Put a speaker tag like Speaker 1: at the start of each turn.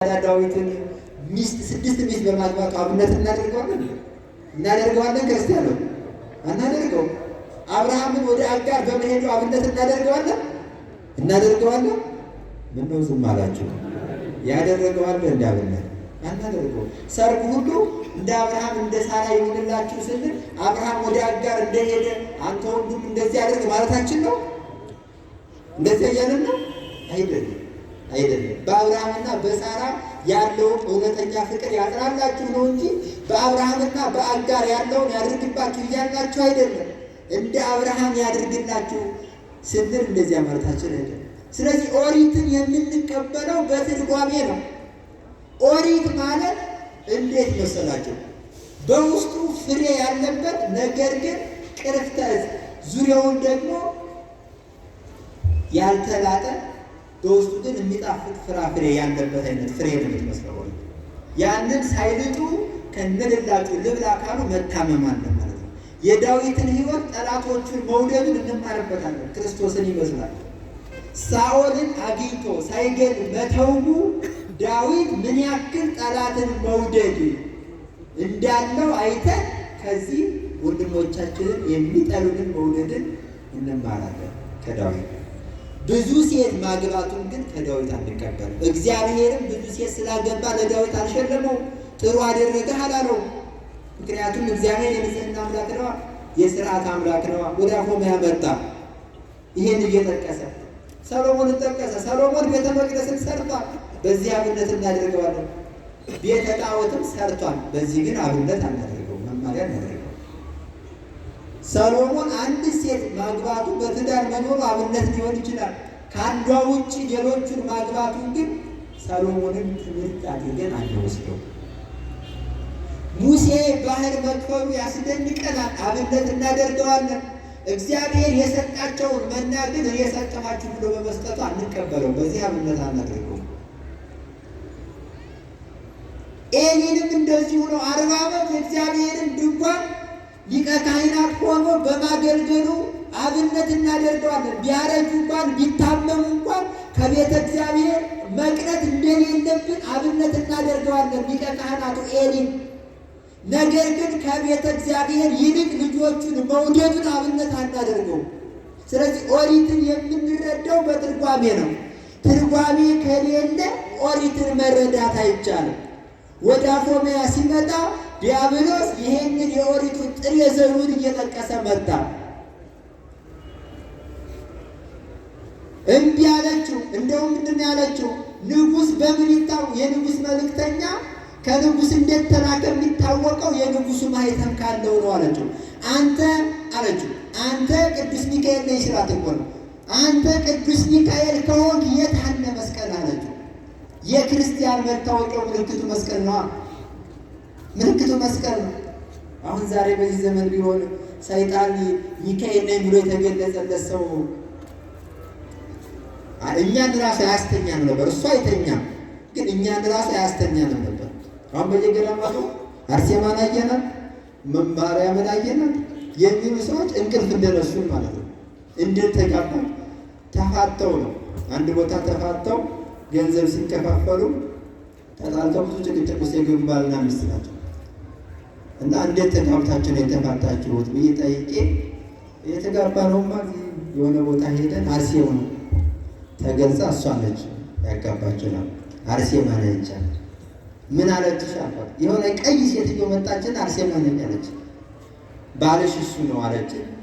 Speaker 1: ዳዊትን ሚስት 6 ሚስት በማግባቱ አብነት እናደርገዋለን ክርስቲያኖ እናደርገው። አብርሃምን ወደ አጋር በመሄዱ አብነት እናደርገዋለን። ምን ነው ዝም አላችሁ? ያደረገዋል እንደ አብነት እናደርገው። ሰርጉ ሁሉ እንደ አብርሃም እንደ ሳራ ይሁንላችሁ ስንል አብርሃም ወደ አጋር እንደሄደ አንተ ወንድም እንደዚህ አድርግ ማለታችን ነው። እንደዚህ ያለን ነው አይደለም። በአብርሃምና በሳራ ያለውን እውነተኛ ፍቅር ያጽናላችሁ ነው እንጂ በአብርሃምና በአጋር ያለውን ያድርግባችሁ እያላችሁ አይደለም። እንደ አብርሃም ያድርግላችሁ ስንል እንደዚያ ማለታችን አይደለም። ስለዚህ ኦሪትን የምንቀበለው በትርጓሜ ነው። ኦሪት ማለት እንዴት መሰላችሁ? በውስጡ ፍሬ ያለበት ነገር ግን ቅርፍተ ዙሪያውን ደግሞ ያልተላጠ በውስጡ ግን የሚጣፍጥ ፍራፍሬ ያለበት አይነት ፍሬ ነው የምትመስለው። ያንን ሳይልጡ ከነልላጩ ልብላ ካሉ መታመም አለ ማለት ነው። የዳዊትን ሕይወት ጠላቶቹን መውደድን እንማርበታለን። ክርስቶስን ይመስላል። ሳኦልን አግኝቶ ሳይገል መተውቡ ዳዊት ምን ያክል ጠላትን መውደድ እንዳለው አይተን ከዚህ ወንድሞቻችንን የሚጠሉንን መውደድን እንማራለን ከዳዊት። ብዙ ሴት ማግባቱን ግን ከዳዊት አንቀበል። እግዚአብሔርም ብዙ ሴት ስላገባ ለዳዊት አልሸለመው፣ ጥሩ አደረገ አላለው። ምክንያቱም እግዚአብሔር የንጽሕና አምላክ ነዋ፣ የሥርዓት አምላክ ነዋ። ወደ አፎምያ መጣ። ይሄን እየጠቀሰ ሰሎሞንን ጠቀሰ። ሰሎሞን ቤተ መቅደስን ሰርቷል፣ በዚህ አብነት እናደርገዋለን። ቤተ ጣዖትም ሰርቷል፣ በዚህ ግን አብነት አናደርገው፣ መማሪያ እናደርገው። ሰሎሞን አንድ ሴት ማግባቱ በትዳር መኖሩ አብነት ሊሆን ይችላል። ከአንዷ ውጭ ሌሎቹን ማግባቱን ግን ሰሎሞንን ትምህርት አድርገን አንወስደው። ሙሴ ባህር መክፈሉ ያስደንቀናል፣ አብነት እናደርገዋለን። እግዚአብሔር የሰጣቸውን መና ግን የሰጠኋችሁ ብሎ በመስጠቱ አንቀበለው፣ በዚህ አብነት አናደርገው። ኤሊንም እንደዚሁ ነው። 40 ዓመት የእግዚአብሔርን ድንኳን ሊቀ ካህናት ሆኖ በማገልገሉ አብነት እናደርገዋለን። ቢያረጁ እንኳን ቢታመሙ እንኳን ከቤተ እግዚአብሔር መቅረት እንደሌለብን አብነት እናደርገዋለን ሊቀ ካህናቱ ኤሊን። ነገር ግን ከቤተ እግዚአብሔር ይልቅ ልጆቹን መውደዱን አብነት አናደርገው። ስለዚህ ኦሪትን የምንረዳው በትርጓሜ ነው። ትርጓሜ ከሌለ ኦሪትን መረዳት አይቻልም። ወደ አፎምያ ሲመጣ ዲያብሎስ ይሄንን የኦሪቱን ጥሬ ዘሩን እየጠቀሰ መጣ። እምቢ አለችው። እንደውም ምንድን ያለችው? ንጉሥ በምን የንጉሥ መልእክተኛ ከንጉሥ እንደተላከ የሚታወቀው የንጉሡ ማኅተም ካለው ነው አለችው። አንተ ቅዱስ ሚካኤል ነኝ ስላት እኮ ነው። አንተ ቅዱስ ሚካኤል ከሆንክ የት አለ መስቀል አለችው። የክርስቲያን መታወቂያው ምልክቱ መስቀል ነው። ምልክቱ መስቀል ነው። አሁን ዛሬ በዚህ ዘመን ቢሆን ሰይጣን ሚካኤል ነኝ ብሎ የተገለጸለት ሰው እኛን ራሱ አያስተኛም ነበር። እሱ አይተኛም፣ ግን እኛን ራሱ አያስተኛም ነበር። አሁን በየገዳማቱ አርሴማን አየናት፣ ማርያምን አየናት የሚሉ ሰዎች እንቅልፍ እንደነሱን ማለት ነው። እንዴት ተጋቡ? ተፋተው ነው። አንድ ቦታ ተፋተው ገንዘብ ሲከፋፈሉ ተጣልተው ብዙ ጭቅጭቅ ውስጥ የገቡ ባልና ሚስት ናቸው። እና እንዴት ተጋብታችሁ ነው የተፋታችሁት ብዬ ጠይቄ የተጋባነውማ የሆነ ቦታ ሄደን አርሴማ ተገልጻ እሷ ነች ያጋባችው ነው አርሴማ ነች። ምን አለችሽ አልኳት። የሆነ ቀይ ሴትዮ መጣችን አርሴማ ነች አለች። ባልሽ እሱ ነው አለች።